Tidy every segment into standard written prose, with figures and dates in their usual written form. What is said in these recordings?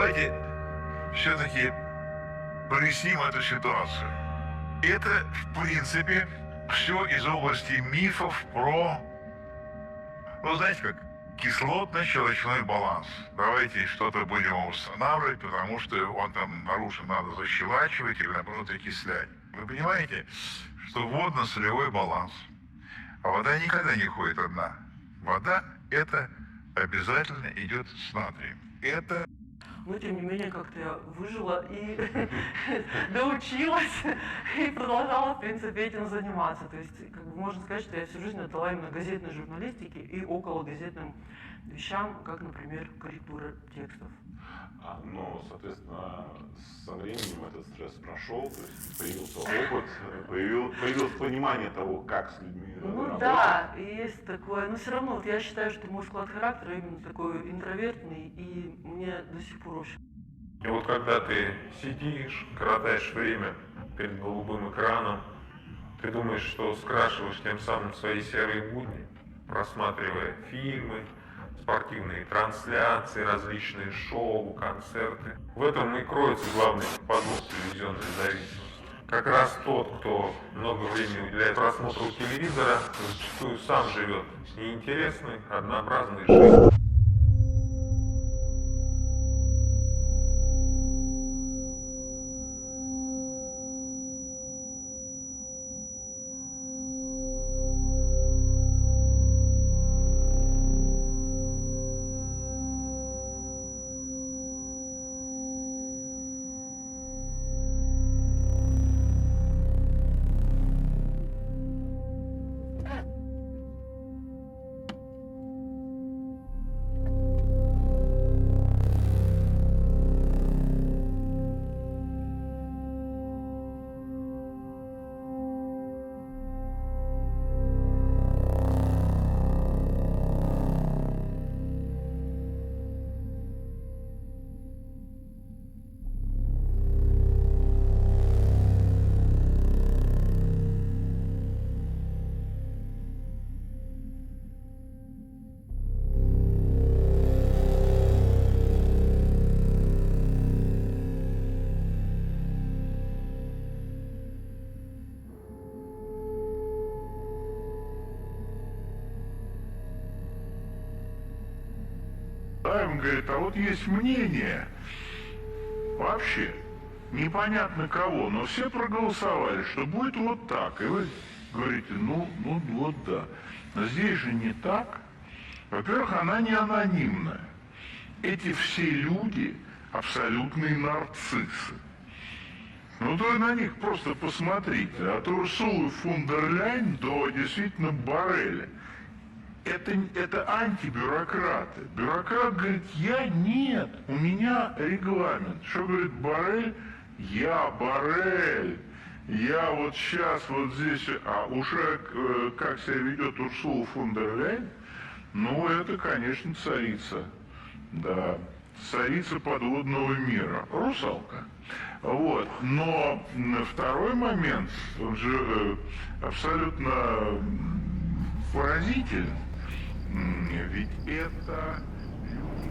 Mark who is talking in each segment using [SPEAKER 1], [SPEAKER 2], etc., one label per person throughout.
[SPEAKER 1] давайте все-таки проясним эту ситуацию. Это, в принципе, все из области мифов про, ну, знаете, как кислотно-щелочной баланс. Давайте что-то будем устанавливать, потому что он там нарушен, надо защелачивать или, наоборот, окислять. Вы понимаете, что водно-солевой баланс, а вода никогда не ходит одна. Вода – это обязательно идет с натрием. Это...
[SPEAKER 2] Но, тем не менее, как-то я выжила и доучилась, и продолжала, в принципе, этим заниматься. То есть, как бы можно сказать, что я всю жизнь отдала именно газетной журналистике и окологазетным вещам, как, например, корректура текстов.
[SPEAKER 3] Но, соответственно, со временем этот стресс прошел, то есть появился опыт, появилось понимание того, как с людьми работать.
[SPEAKER 2] Да, есть такое, но все равно вот я считаю, что мой склад характера именно такой интровертный, и мне до сих пор очень.
[SPEAKER 4] И вот когда ты сидишь, коротаешь время перед голубым экраном, ты думаешь, что скрашиваешь тем самым свои серые будни, просматривая фильмы, спортивные трансляции, различные шоу, концерты. В этом и кроется главный подвох телевизионной зависимости. Как раз тот, кто много времени уделяет просмотру телевизора, зачастую сам живет неинтересной, однообразной жизнью.
[SPEAKER 1] Он говорит, а вот есть мнение, вообще, непонятно кого, но все проголосовали, что будет вот так. И вы говорите, ну вот да. Но здесь же не так. Во-первых, она не анонимная. Эти все люди абсолютные нарциссы. Ну, то на них просто посмотрите. От Урсулы фон дер Ляйен до действительно Борреля. Это антибюрократы. Бюрократ говорит, нет, у меня регламент. Что говорит Боррель? Я Боррель. Я вот сейчас вот здесь, а уже как себя ведет Урсула фон дер Ляйен, ну, это, конечно, царица. Да, царица подводного мира. Русалка. Вот. Но второй момент, он же абсолютно поразителен. Ведь это люди,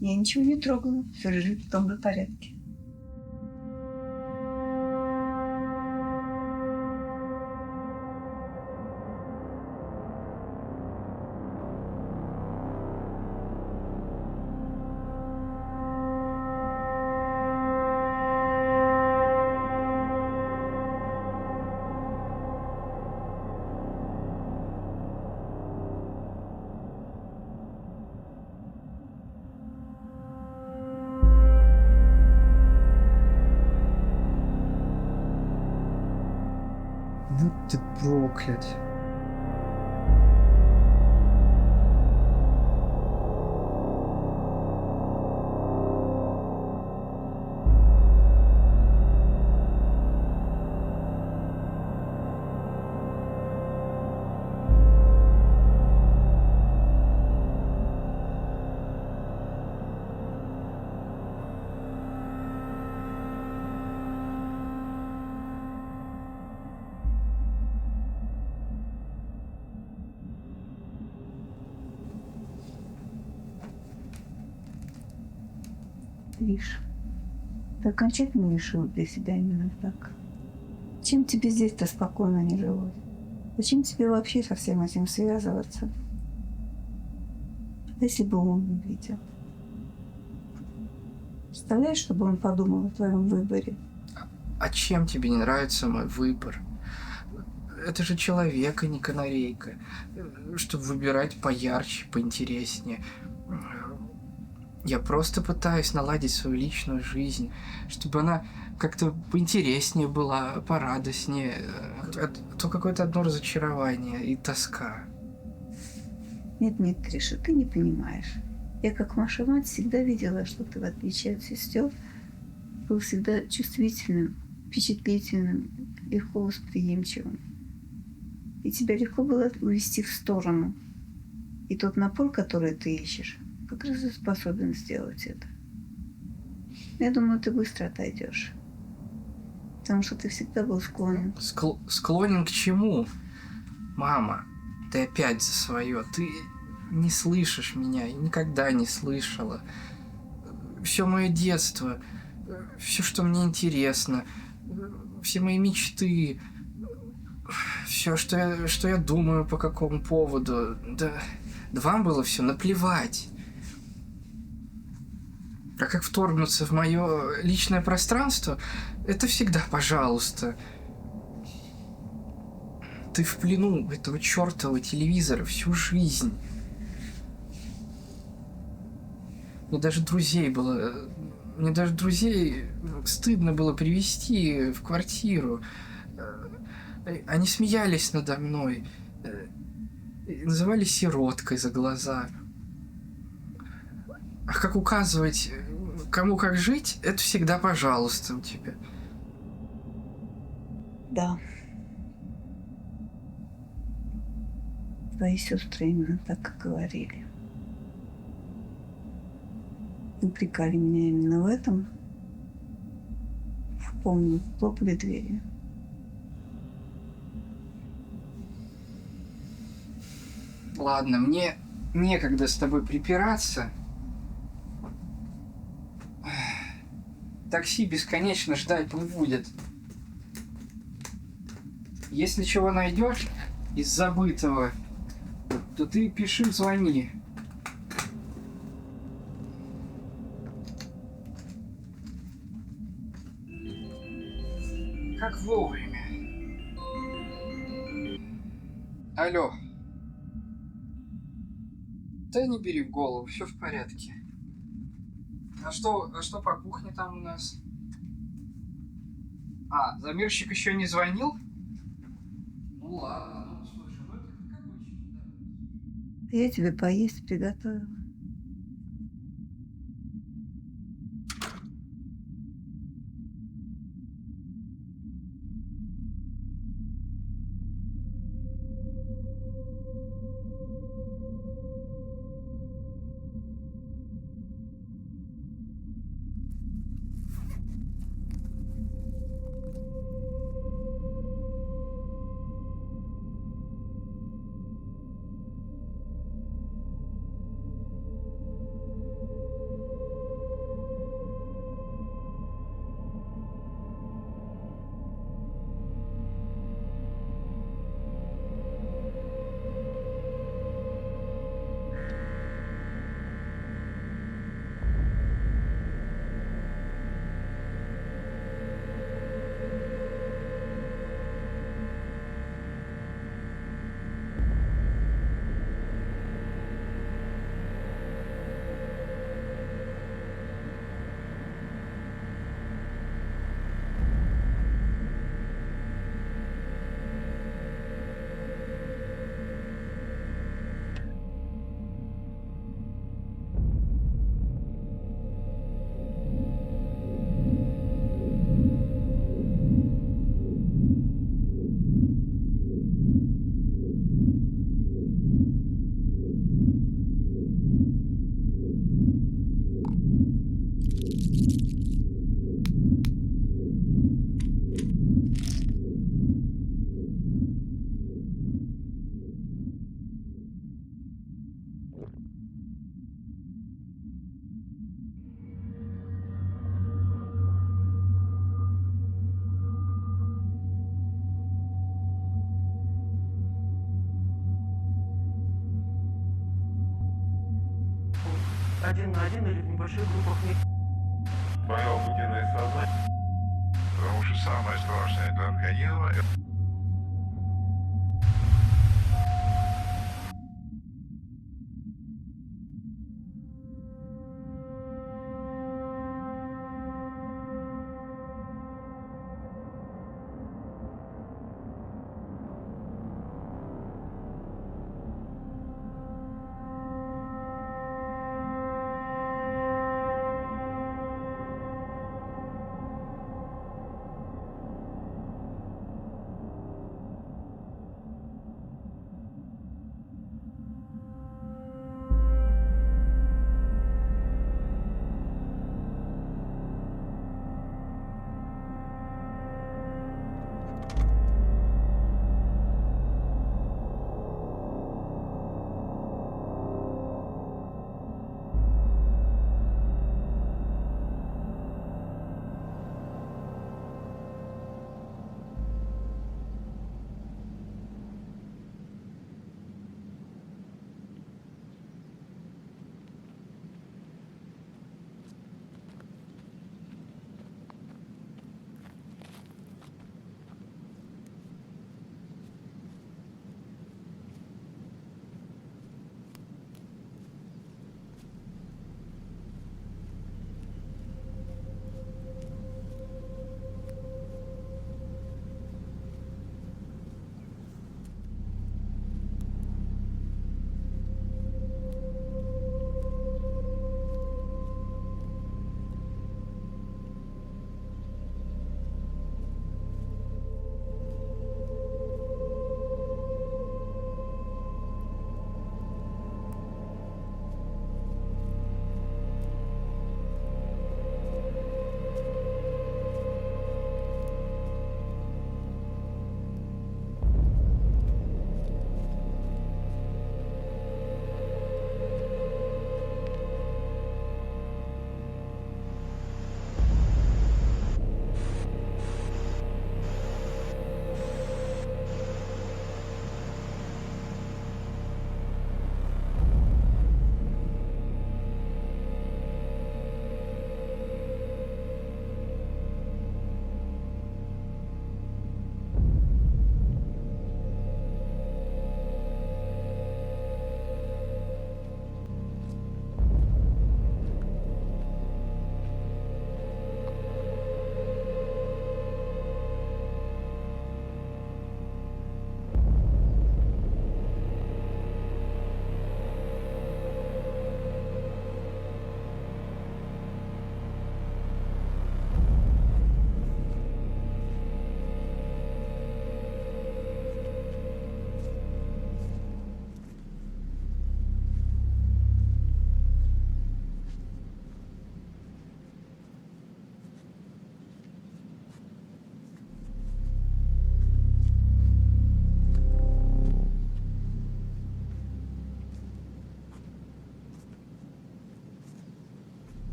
[SPEAKER 5] Я ничего не трогала, все лежит в том же порядке.
[SPEAKER 6] Будь ты проклят.
[SPEAKER 5] Видишь, ты окончательно решил для себя именно так. Чем тебе здесь-то спокойно не жилось? Зачем тебе вообще со всем этим связываться? Если бы он увидел. Представляешь, чтобы он подумал о твоем выборе?
[SPEAKER 6] А чем тебе не нравится мой выбор? Это же человек, а не канарейка. Чтобы выбирать поярче, поинтереснее. Я просто пытаюсь наладить свою личную жизнь, чтобы она как-то поинтереснее была, порадостнее. А то какое-то одно разочарование и тоска.
[SPEAKER 5] Нет, Триша, ты не понимаешь. Я, как ваша мать, всегда видела, что ты, в отличие от сестер, был всегда чувствительным, впечатлительным, легко восприимчивым. И тебя легко было увести в сторону. И тот напор, который ты ищешь, как раз и способен сделать это. Я думаю, ты быстро отойдешь. Потому что ты всегда был склонен.
[SPEAKER 6] Склонен к чему? Мама, ты опять за свое. Ты не слышишь меня и никогда не слышала. Все мое детство, все, что мне интересно, все мои мечты, все, что я думаю по какому поводу. Да вам было все наплевать. А как вторгнуться в мое личное пространство, это всегда пожалуйста. Ты в плену этого чертового телевизора всю жизнь. Мне даже друзей стыдно было привести в квартиру. Они смеялись надо мной. Называли сироткой за глаза. А как указывать, кому как жить, это всегда пожалуйста у тебя.
[SPEAKER 5] Да. Твои сестры именно так и говорили. Упрекали меня именно в этом. Помню, хлопали двери.
[SPEAKER 6] Ладно, мне некогда с тобой припираться. Такси бесконечно ждать не будет. Если чего найдешь из забытого, то ты пиши, звони. Как вовремя. Алло. Да не бери в голову, все в порядке. А что по кухне там у нас? А, замерщик еще не звонил? Ну ладно, слушай, это как обычно, да.
[SPEAKER 5] Я тебе поесть приготовила.
[SPEAKER 2] один на один или в небольших группах не.
[SPEAKER 4] Твое обыденное сознание.
[SPEAKER 1] Потому что самое страшное для организма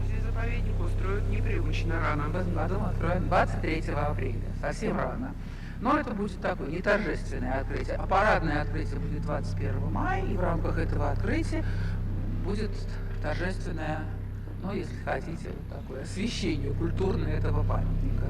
[SPEAKER 7] Музей-заповедник устроят непривычно рано. В этом году мы откроем 23 апреля, совсем рано. Но это будет такое не торжественное открытие, а парадное открытие будет 21 мая, и в рамках этого открытия будет торжественное, ну, если хотите, вот такое освещение культурное этого памятника.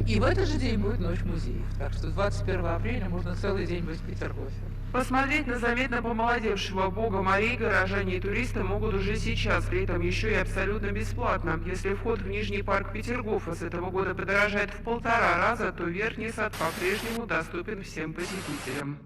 [SPEAKER 7] И в этот же день будет Ночь музеев, так что 21 апреля можно целый день быть в Петергофе. Посмотреть на заметно помолодевшего бога морей горожане и туристы могут уже сейчас, при этом еще и абсолютно бесплатно. Если вход в Нижний парк Петергофа с этого года подорожает в 1,5 раза, то Верхний сад по-прежнему доступен всем посетителям.